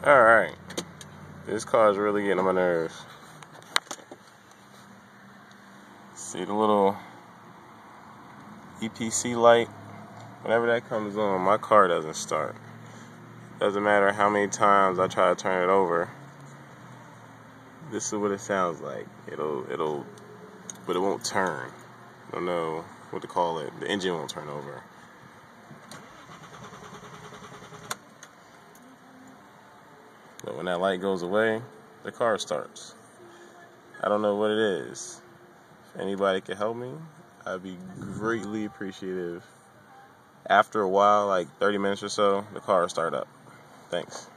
Alright, this car is really getting on my nerves. See the little EPC light? Whenever that comes on, my car doesn't start. Doesn't matter how many times I try to turn it over. This is what it sounds like. But it won't turn. I don't know what to call it. The engine won't turn over. But when that light goes away, the car starts. I don't know what it is. If anybody can help me, I'd be greatly appreciative. After a while, like 30 minutes or so, the car will start up. Thanks.